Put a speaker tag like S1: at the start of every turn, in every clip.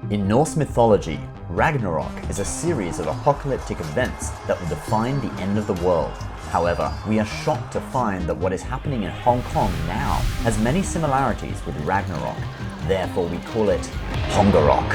S1: In Norse mythology, Ragnarok is a series of apocalyptic events that will define the end of the world. However, we are shocked to find that what is happening in Hong Kong now has many similarities with Ragnarok. Therefore, we call it Hongarök.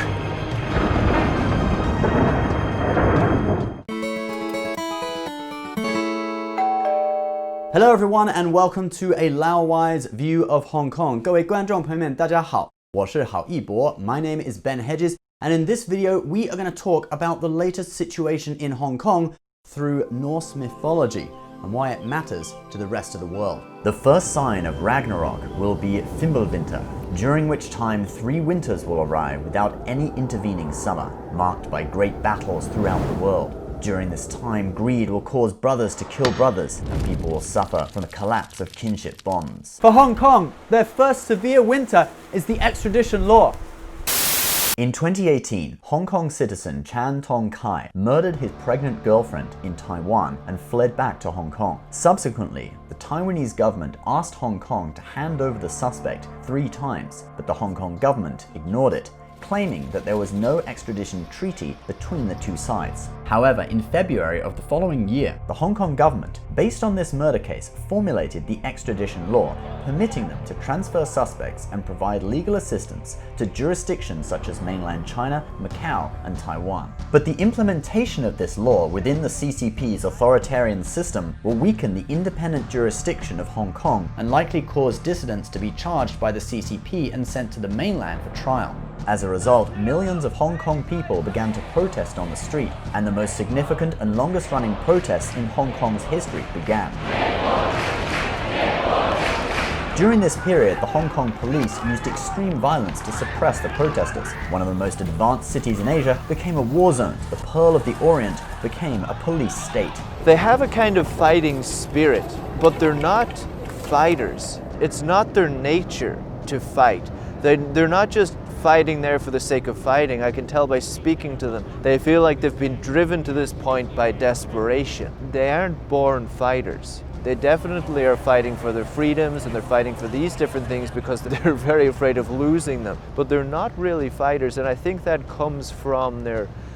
S1: Hello everyone and welcome to a Lao-wise view of Hong Kong. 各位观众朋友们，大家好，我是郝一博. My name is Ben Hedges, and in this video we are going to talk about the latest situation in Hong Kong through Norse mythology and why it matters to the rest of the world. The first sign of Ragnarok will be Fimbulvinter, during which time 3 winters will arrive without any intervening summer, marked by great battles throughout the world. During this time, greed will cause brothers to kill brothers, and people will suffer from the collapse of kinship bonds.
S2: For Hong Kong, their first severe winter is the Extradition Law.
S1: In 2018, Hong Kong citizen Chan Tong Kai murdered his pregnant girlfriend in Taiwan and fled back to Hong Kong. Subsequently, the Taiwanese government asked Hong Kong to hand over the suspect 3 times, but the Hong Kong government ignored it, claiming that there was no extradition treaty between the 2 sides. However, in February of the following year, the Hong Kong government, based on this murder case, formulated the extradition law, permitting them to transfer suspects and provide legal assistance to jurisdictions such as mainland China, Macau, and Taiwan. But the implementation of this law within the CCP's authoritarian system will weaken the independent jurisdiction of Hong Kong and likely cause dissidents to be charged by the CCP and sent to the mainland for trial. As a result, millions of Hong Kong people began to protest on the street, and the most significant and longest-running protests in Hong Kong's history began. During this period, the Hong Kong police used extreme violence to suppress the protesters. One of the most advanced cities in Asia became a war zone. The Pearl of the Orient became a police state.
S3: They have a kind of fighting spirit, but they're not fighters. It's not their nature to fight. They're not just fighting there for the sake of fighting. I can tell by speaking to them. They feel like they've been driven to this point by desperation. They aren't born fighters. They definitely are fighting for their freedoms and they're fighting for these different things because they're very afraid of losing them. But they're not really fighters, and I think that comes from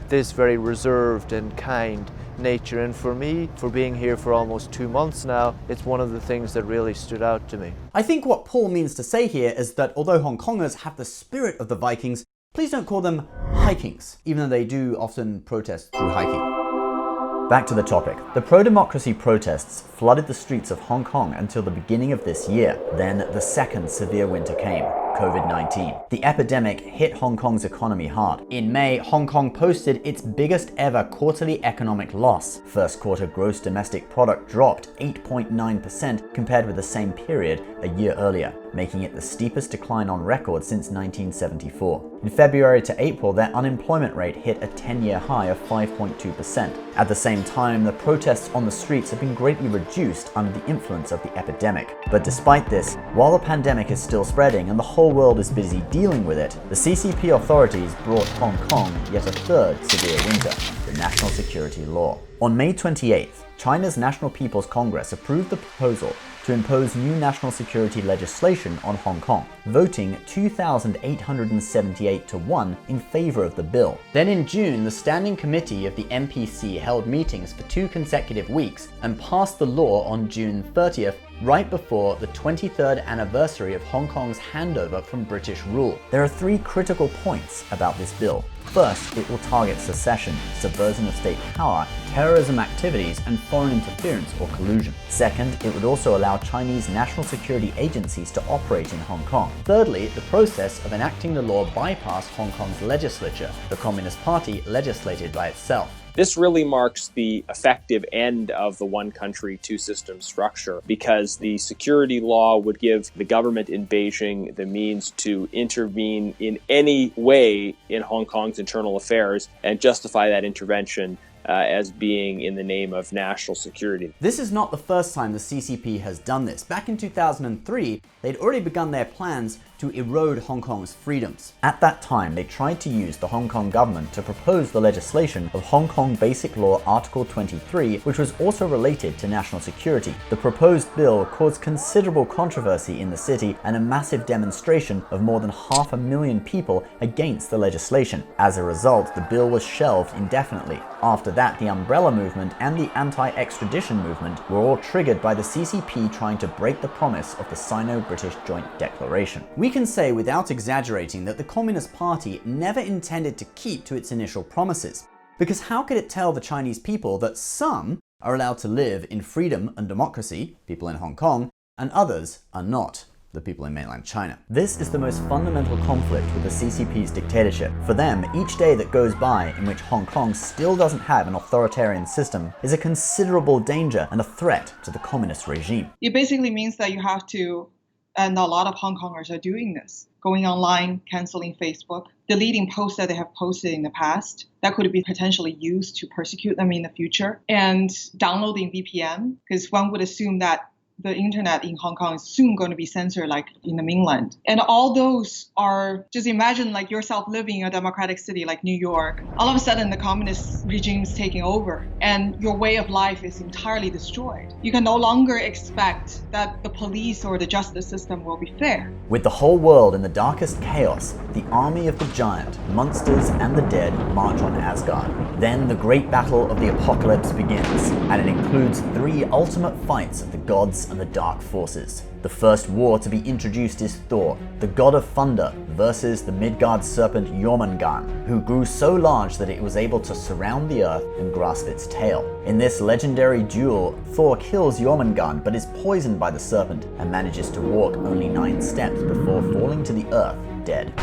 S3: this very reserved and kind nature. And for me, for being here for almost 2 months now, it's one of the things that really stood out to me.
S2: I think what Paul means to say here is that although Hong Kongers have the spirit of the Vikings, please don't call them Hikings, even though they do often protest through hiking.
S1: Back to the topic. The pro-democracy protests flooded the streets of Hong Kong until the beginning of this year. Then the second severe winter came, COVID-19. The epidemic hit Hong Kong's economy hard. In May, Hong Kong posted its biggest ever quarterly economic loss. First quarter gross domestic product dropped 8.9% compared with the same period a year earlier, making it the steepest decline on record since 1974. In February to April, their unemployment rate hit a 10-year high of 5.2%. At the same time, the protests on the streets have been greatly reduced under the influence of the epidemic. But despite this, while the pandemic is still spreading and the whole world is busy dealing with it, the CCP authorities brought Hong Kong yet a 3rd severe winter, the National Security Law. On May 28th, China's National People's Congress approved the proposal to impose new national security legislation on Hong Kong, voting 2,878 to 1 in favor of the bill. Then in June, the Standing Committee of the NPC held meetings for 2 consecutive weeks and passed the law on June 30th, right before the 23rd anniversary of Hong Kong's handover from British rule. There are 3 critical points about this bill. First, it will target secession, subversion of state power, terrorism activities, and foreign interference or collusion. Second, it would also allow Chinese national security agencies to operate in Hong Kong. Thirdly, the process of enacting the law bypassed Hong Kong's legislature. The Communist Party legislated by itself.
S4: This really marks the effective end of the one country, two systems structure, because the security law would give the government in Beijing the means to intervene in any way in Hong Kong's internal affairs and justify that intervention as being in the name of national security.
S2: This is not the first time the CCP has done this. Back in 2003, they'd already begun their plans to erode Hong Kong's freedoms.
S1: At that time, they tried to use the Hong Kong government to propose the legislation of Hong Kong Basic Law Article 23, which was also related to national security. The proposed bill caused considerable controversy in the city and a massive demonstration of more than 500,000 people against the legislation. As a result, the bill was shelved indefinitely. After that, the Umbrella Movement and the anti-extradition movement were all triggered by the CCP trying to break the promise of the Sino-British Joint Declaration.
S2: We can say without exaggerating that the Communist Party never intended to keep to its initial promises. Because how could it tell the Chinese people that some are allowed to live in freedom and democracy, people in Hong Kong, and others are not, the people in mainland China?
S1: This is the most fundamental conflict with the CCP's dictatorship. For them, each day that goes by in which Hong Kong still doesn't have an authoritarian system is a considerable danger and a threat to the communist regime.
S5: It basically means that you have to, and a lot of Hong Kongers are doing this, going online, canceling Facebook, deleting posts that they have posted in the past that could be potentially used to persecute them in the future, and downloading VPN, because one would assume that the internet in Hong Kong is soon going to be censored like in the mainland. And all those are, just imagine like yourself living in a democratic city like New York. All of a sudden the communist regime is taking over and your way of life is entirely destroyed. You can no longer expect that the police or the justice system will be fair.
S1: With the whole world in the darkest chaos, the army of the giant, monsters and the dead march on Asgard. Then the great battle of the apocalypse begins, and it includes 3 ultimate fights of the gods and the dark forces. The first war to be introduced is Thor, the god of thunder, versus the Midgard serpent Jormungand, who grew so large that it was able to surround the earth and grasp its tail. In this legendary duel, Thor kills Jormungand but is poisoned by the serpent and manages to walk only 9 steps before falling to the earth dead.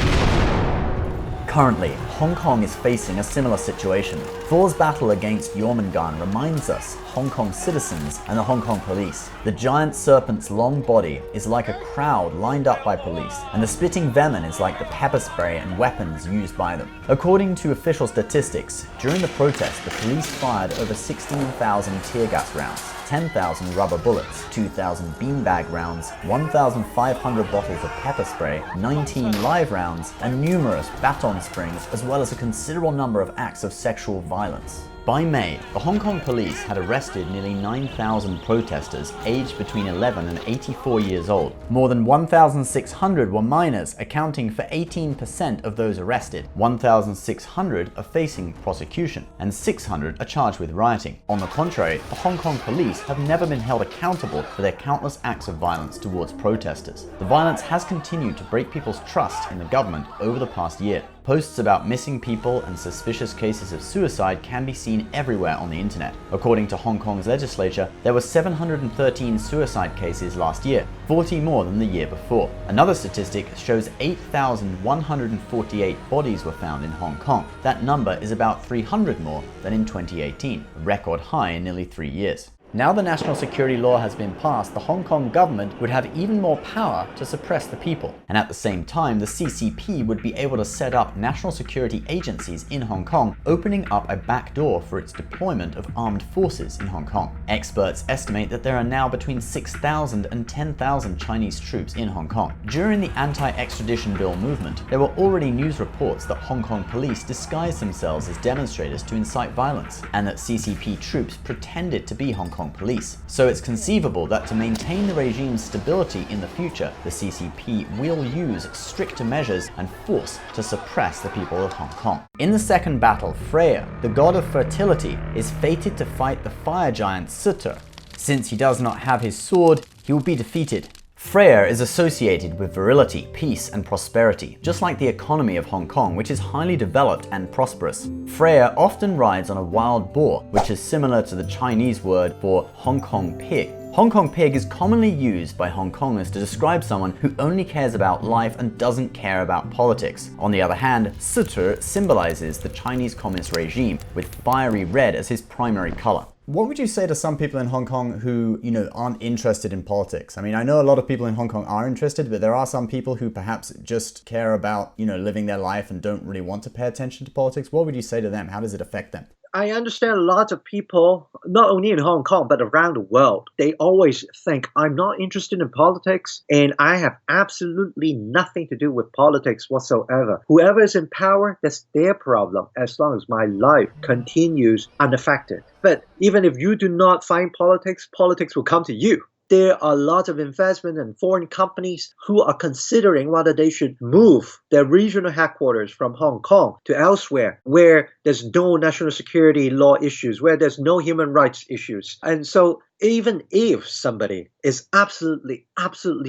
S1: Currently, Hong Kong is facing a similar situation. Thor's battle against Jormungand reminds us, Hong Kong citizens and the Hong Kong police. The giant serpent's long body is like a crowd lined up by police, and the spitting venom is like the pepper spray and weapons used by them. According to official statistics, during the protest, the police fired over 16,000 tear gas rounds, 10,000 rubber bullets, 2,000 beanbag rounds, 1,500 bottles of pepper spray, 19 live rounds, and numerous baton springs, as well as a considerable number of acts of sexual violence. By May, the Hong Kong police had arrested nearly 9,000 protesters aged between 11 and 84 years old. More than 1,600 were minors, accounting for 18% of those arrested. 1,600 are facing prosecution, and 600 are charged with rioting. On the contrary, the Hong Kong police have never been held accountable for their countless acts of violence towards protesters. The violence has continued to break people's trust in the government over the past year. Posts about missing people and suspicious cases of suicide can be seen everywhere on the internet. According to Hong Kong's legislature, there were 713 suicide cases last year, 40 more than the year before. Another statistic shows 8,148 bodies were found in Hong Kong. That number is about 300 more than in 2018, a record high in nearly 3 years. Now the national security law has been passed, the Hong Kong government would have even more power to suppress the people. And at the same time, the CCP would be able to set up national security agencies in Hong Kong, opening up a backdoor for its deployment of armed forces in Hong Kong. Experts estimate that there are now between 6,000 and 10,000 Chinese troops in Hong Kong. During the anti-extradition bill movement, there were already news reports that Hong Kong police disguised themselves as demonstrators to incite violence, and that CCP troops pretended to be Hong Kong police. So it's conceivable that to maintain the regime's stability in the future, the CCP will use stricter measures and force to suppress the people of Hong Kong. In the second battle, Freya, the god of fertility, is fated to fight the fire giant Sutur. Since he does not have his sword, he will be defeated. Freya is associated with virility, peace, and prosperity, just like the economy of Hong Kong, which is highly developed and prosperous. Freya often rides on a wild boar, which is similar to the Chinese word for Hong Kong pig. Hong Kong pig is commonly used by Hong Kongers to describe someone who only cares about life and doesn't care about politics. On the other hand, Sutur symbolizes the Chinese communist regime, with fiery red as his primary color.
S2: What would you say to some people in Hong Kong who, aren't interested in politics? I mean, I know a lot of people in Hong Kong are interested, but there are some people who perhaps just care about, living their life and don't really want to pay attention to politics. What would you say to them? How does it affect them?
S6: I understand a lot of people, not only in Hong Kong, but around the world, they always think I'm not interested in politics and I have absolutely nothing to do with politics whatsoever. Whoever is in power, that's their problem as long as my life continues unaffected. But even if you do not find politics, politics will come to you. There are lots of investment and foreign companies who are considering whether they should move their regional headquarters from Hong Kong to elsewhere where there's no national security law issues, where there's no human rights issues. And so even if somebody is absolutely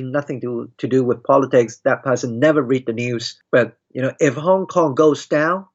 S6: nothing to do with politics, that person never read the news. But if Hong Kong goes down,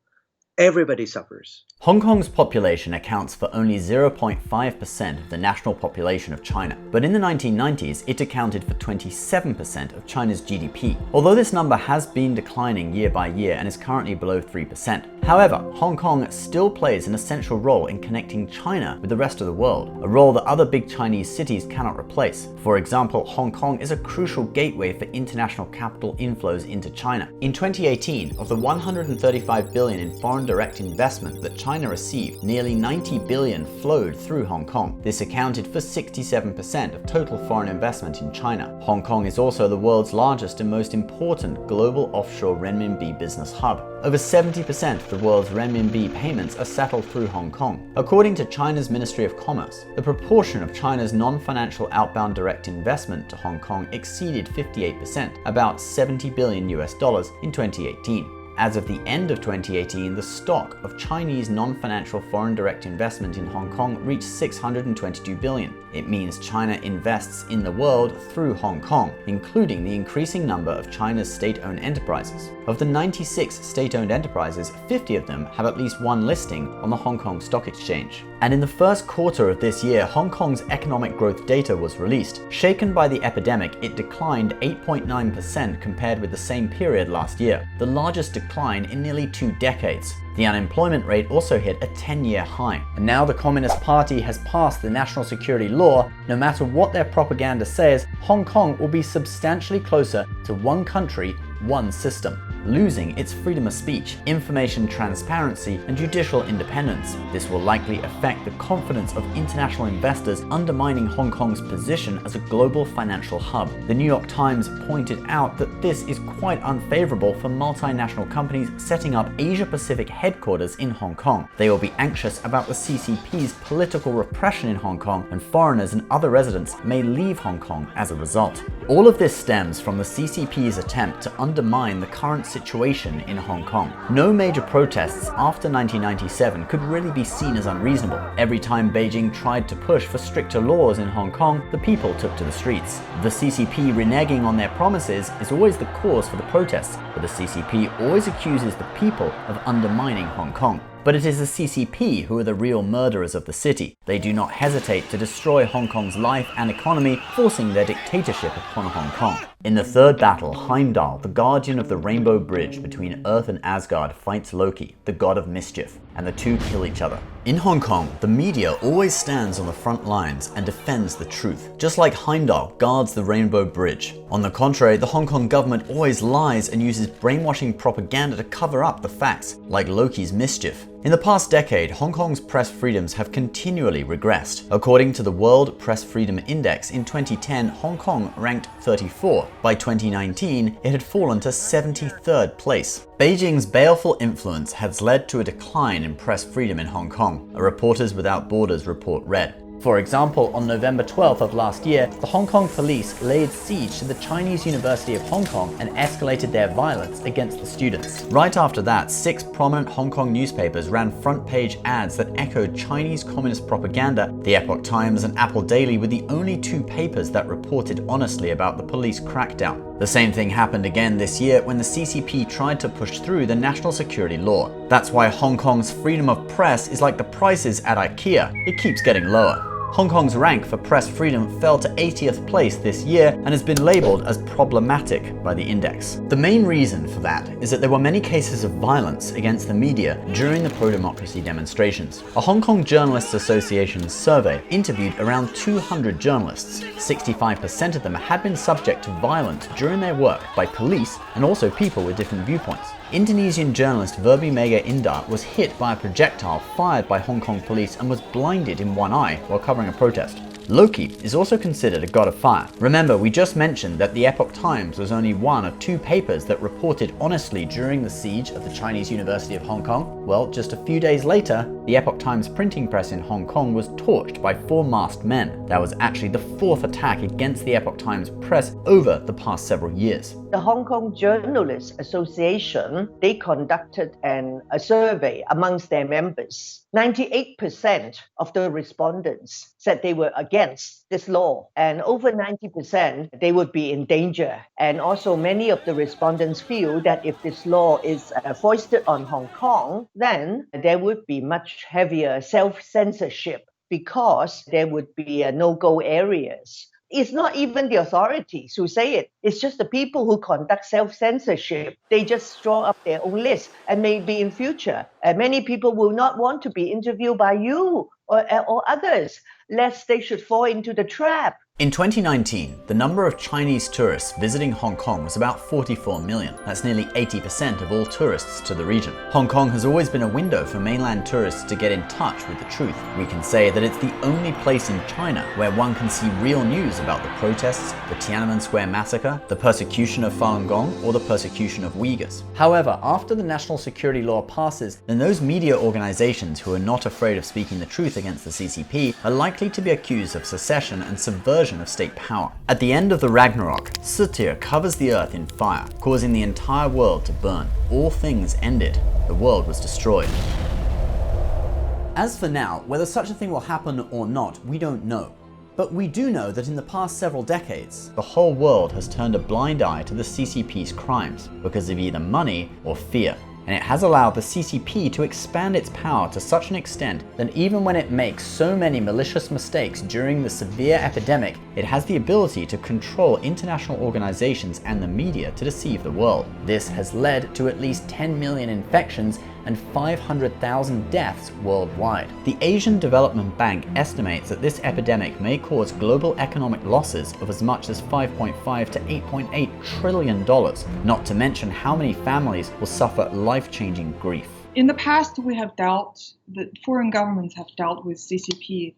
S6: everybody suffers.
S1: Hong Kong's population accounts for only 0.5% of the national population of China, but in the 1990s it accounted for 27% of China's GDP, although this number has been declining year by year and is currently below 3%. However, Hong Kong still plays an essential role in connecting China with the rest of the world, a role that other big Chinese cities cannot replace. For example, Hong Kong is a crucial gateway for international capital inflows into China. In 2018, of the $135 billion in foreign direct investment that China received, nearly $90 billion flowed through Hong Kong. This accounted for 67% of total foreign investment in China. Hong Kong is also the world's largest and most important global offshore renminbi business hub. Over 70% of the world's renminbi payments are settled through Hong Kong. According to China's Ministry of Commerce, the proportion of China's non-financial outbound direct investment to Hong Kong exceeded 58%, about $70 billion in 2018. As of the end of 2018, the stock of Chinese non-financial foreign direct investment in Hong Kong reached $622 billion. It means China invests in the world through Hong Kong, including the increasing number of China's state-owned enterprises. Of the 96 state-owned enterprises, 50 of them have at least one listing on the Hong Kong Stock Exchange. And in the first quarter of this year, Hong Kong's economic growth data was released. Shaken by the epidemic, it declined 8.9% compared with the same period last year, the largest decline in nearly 2 decades. The unemployment rate also hit a 10-year high. And now the Communist Party has passed the national security law. No matter what their propaganda says, Hong Kong will be substantially closer to one country, one system, losing its freedom of speech, information transparency, and judicial independence. This will likely affect the confidence of international investors, undermining Hong Kong's position as a global financial hub. The New York Times pointed out that this is quite unfavorable for multinational companies setting up Asia-Pacific headquarters in Hong Kong. They will be anxious about the CCP's political repression in Hong Kong, and foreigners and other residents may leave Hong Kong as a result. All of this stems from the CCP's attempt to undermine the current situation in Hong Kong. No major protests after 1997 could really be seen as unreasonable. Every time Beijing tried to push for stricter laws in Hong Kong, the people took to the streets. The CCP reneging on their promises is always the cause for the protests, but the CCP always accuses the people of undermining Hong Kong. But it is the CCP who are the real murderers of the city. They do not hesitate to destroy Hong Kong's life and economy, forcing their dictatorship upon Hong Kong. In the third battle, Heimdall, the guardian of the Rainbow Bridge between Earth and Asgard, fights Loki, the god of mischief, and the two kill each other. In Hong Kong, the media always stands on the front lines and defends the truth, just like Heimdall guards the Rainbow Bridge. On the contrary, the Hong Kong government always lies and uses brainwashing propaganda to cover up the facts, like Loki's mischief. In the past decade, Hong Kong's press freedoms have continually regressed. According to the World Press Freedom Index, in 2010, Hong Kong ranked 34. By 2019, it had fallen to 73rd place. Beijing's baleful influence has led to a decline in press freedom in Hong Kong, a Reporters Without Borders report read. For example, on November 12th of last year, the Hong Kong police laid siege to the Chinese University of Hong Kong and escalated their violence against the students. Right after that, 6 prominent Hong Kong newspapers ran front-page ads that echoed Chinese communist propaganda. The Epoch Times and Apple Daily were the only 2 papers that reported honestly about the police crackdown. The same thing happened again this year when the CCP tried to push through the national security law. That's why Hong Kong's freedom of press is like the prices at IKEA. It keeps getting lower. Hong Kong's rank for press freedom fell to 80th place this year and has been labeled as problematic by the index. The main reason for that is that there were many cases of violence against the media during the pro-democracy demonstrations. A Hong Kong Journalists Association survey interviewed around 200 journalists. 65% of them had been subject to violence during their work by police and also people with different viewpoints.
S2: Indonesian journalist Verbi Mega Indah was hit by a projectile fired by Hong Kong police and was blinded in one eye while covering a protest. Loki is also considered a god of fire. Remember, we just mentioned that the Epoch Times was only one of two papers that reported honestly during the siege of the Chinese University of Hong Kong. Well, just a few days later, the Epoch Times printing press in Hong Kong was torched by 4 masked men. That was actually the 4th attack against the Epoch Times press over the past several years.
S7: The Hong Kong Journalists Association, they conducted a survey amongst their members. 98% of the respondents said they were against this law, and over 90% they would be in danger. And also many of the respondents feel that if this law is foisted on Hong Kong, then there would be much heavier self-censorship because there would be no-go areas. It's not even the authorities who say it. It's just the people who conduct self-censorship. They just draw up their own list. And maybe in future, many people will not want to be interviewed by you or others, lest they should fall into the trap.
S2: In 2019, the number of Chinese tourists visiting Hong Kong was about 44 million. That's nearly 80% of all tourists to the region. Hong Kong has always been a window for mainland tourists to get in touch with the truth. We can say that it's the only place in China where one can see real news about the protests, the Tiananmen Square massacre, the persecution of Falun Gong, or the persecution of Uyghurs. However, after the national security law passes, then those media organizations who are not afraid of speaking the truth against the CCP are likely to be accused of secession and subversion of state power. At the end of the Ragnarok, Surtir covers the earth in fire, causing the entire world to burn. All things ended. The world was destroyed. As for now, whether such a thing will happen or not, we don't know. But we do know that in the past several decades, the whole world has turned a blind eye to the CCP's crimes because of either money or fear. And it has allowed the CCP to expand its power to such an extent that even when it makes so many malicious mistakes during the severe epidemic, it has the ability to control international organizations and the media to deceive the world. This has led to at least 10 million infections and 500,000 deaths worldwide. The Asian Development Bank estimates that this epidemic may cause global economic losses of as much as $5.5 to $8.8 trillion, not to mention how many families will suffer life-changing grief.
S5: In the past, the foreign governments have dealt with CCP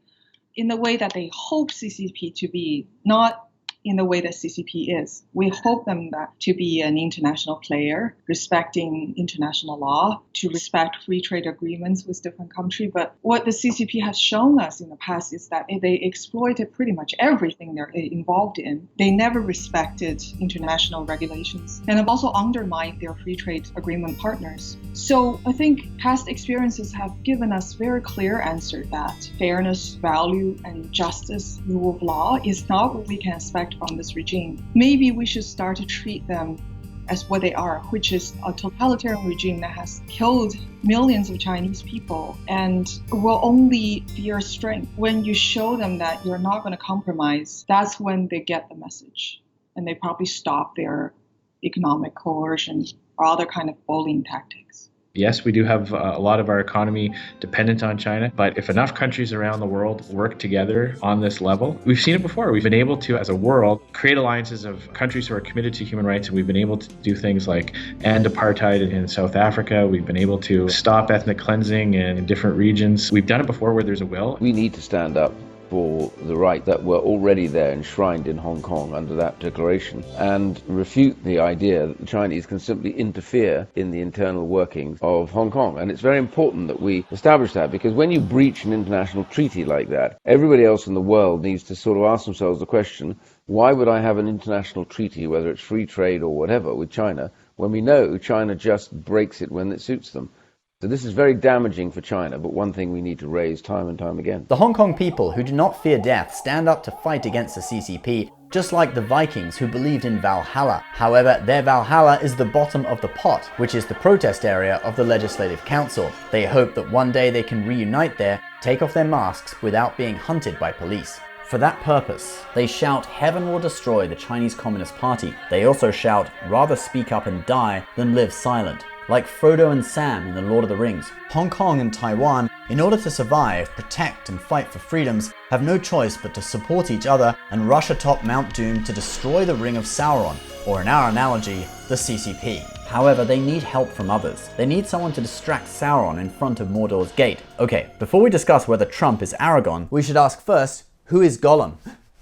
S5: in the way that they hope CCP to be, not in the way that CCP is. We hope them to be an international player, respecting international law, to respect free trade agreements with different countries. But what the CCP has shown us in the past is that they exploited pretty much everything they're involved in. They never respected international regulations and have also undermined their free trade agreement partners. So I think past experiences have given us very clear answer that fairness, value, and justice, rule of law is not what we can expect from this regime. Maybe we should start to treat them as what they are, which is a totalitarian regime that has killed millions of Chinese people and will only fear strength. When you show them that you're not going to compromise, that's when they get the message. And they probably stop their economic coercion or other kind of bullying tactics.
S8: Yes, we do have a lot of our economy dependent on China, but if enough countries around the world work together on this level, we've seen it before. We've been able to, as a world, create alliances of countries who are committed to human rights, and we've been able to do things like end apartheid in South Africa. We've been able to stop ethnic cleansing in different regions. We've done it before where there's a will.
S9: We need to stand up for the right that were already there enshrined in Hong Kong under that declaration and refute the idea that the Chinese can simply interfere in the internal workings of Hong Kong. And it's very important that we establish that, because when you breach an international treaty like that, everybody else in the world needs to sort of ask themselves the question, why would I have an international treaty, whether it's free trade or whatever, with China, when we know China just breaks it when it suits them? So this is very damaging for China, but one thing we need to raise time and time again.
S2: The Hong Kong people who do not fear death stand up to fight against the CCP, just like the Vikings who believed in Valhalla. However, their Valhalla is the bottom of the pot, which is the protest area of the Legislative Council. They hope that one day they can reunite there, take off their masks without being hunted by police. For that purpose, they shout, "Heaven will destroy the Chinese Communist Party." They also shout, "Rather speak up and die than live silent." Like Frodo and Sam in The Lord of the Rings, Hong Kong and Taiwan, in order to survive, protect, and fight for freedoms, have no choice but to support each other and rush atop Mount Doom to destroy the Ring of Sauron, or in our analogy, the CCP.
S1: However, they need help from others. They need someone to distract Sauron in front of Mordor's gate. Okay, before we discuss whether Trump is Aragorn, we should ask first, who is Gollum?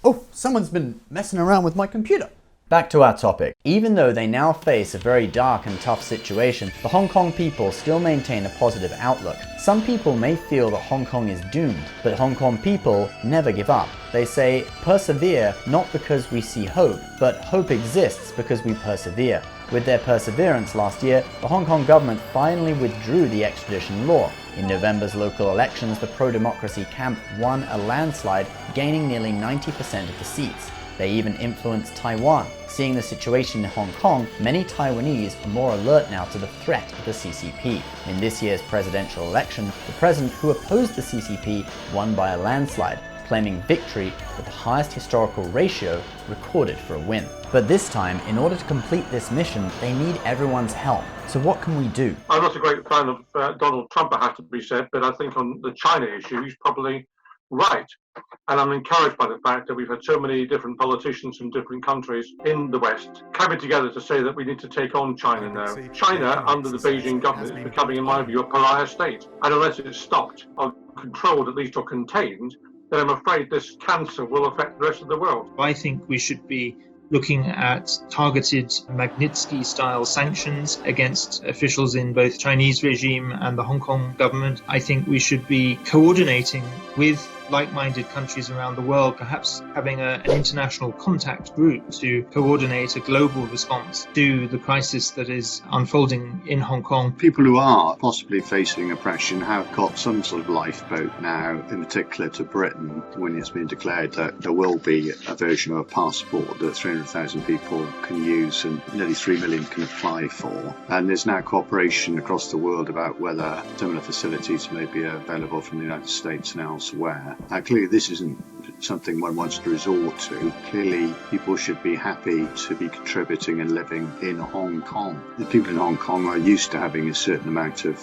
S1: Oh, someone's been messing around with my computer. Back to our topic. Even though they now face a very dark and tough situation, the Hong Kong people still maintain a positive outlook. Some people may feel that Hong Kong is doomed, but Hong Kong people never give up. They say, persevere not because we see hope, but hope exists because we persevere. With their perseverance last year, the Hong Kong government finally withdrew the extradition law. In November's local elections, the pro-democracy camp won a landslide, gaining nearly 90% of the seats. They even influenced Taiwan. Seeing the situation in Hong Kong, many Taiwanese are more alert now to the threat of the CCP. In this year's presidential election, the president who opposed the CCP won by a landslide, claiming victory with the highest historical ratio recorded for a win. But this time, in order to complete this mission, they need everyone's help. So what can we do?
S10: I'm not a great fan of Donald Trump, it has to be said, but I think on the China issue, he's probably right. And I'm encouraged by the fact that we've had so many different politicians from different countries in the West coming together to say that we need to take on China now. China, under the Beijing government, is becoming, in my view, a pariah state. And unless it's stopped, or controlled at least, or contained, then I'm afraid this cancer will affect the rest of the world.
S11: I think we should be looking at targeted Magnitsky-style sanctions against officials in both Chinese regime and the Hong Kong government. I think we should be coordinating with like-minded countries around the world, perhaps having an international contact group to coordinate a global response to the crisis that is unfolding in Hong Kong.
S12: People who are possibly facing oppression have got some sort of lifeboat now, in particular to Britain, when it's been declared that there will be a version of a passport that 300,000 people can use and nearly 3 million can apply for. And there's now cooperation across the world about whether similar facilities may be available from the United States and elsewhere. Clearly this isn't something one wants to resort to. Clearly people should be happy to be contributing and living in Hong Kong. The people in Hong Kong are used to having a certain amount of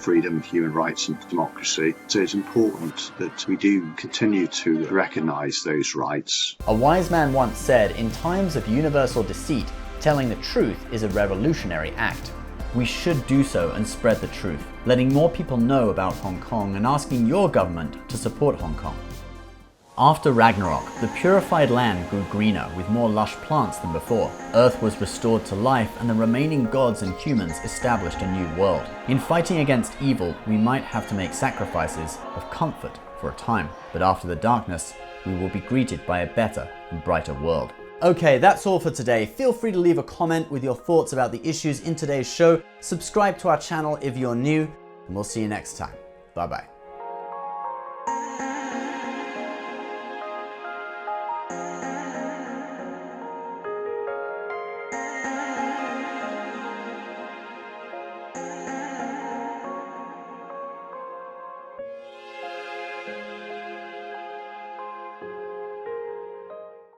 S12: freedom, human rights and democracy. So it's important that we do continue to recognise those rights.
S1: A wise man once said, in times of universal deceit, telling the truth is a revolutionary act. We should do so and spread the truth, letting more people know about Hong Kong and asking your government to support Hong Kong. After Ragnarok, the purified land grew greener with more lush plants than before. Earth was restored to life and the remaining gods and humans established a new world. In fighting against evil, we might have to make sacrifices of comfort for a time, but after the darkness, we will be greeted by a better and brighter world. Okay, that's all for today. Feel free to leave a comment with your thoughts about the issues in today's show. Subscribe to our channel if you're new, and we'll see you next time. Bye-bye.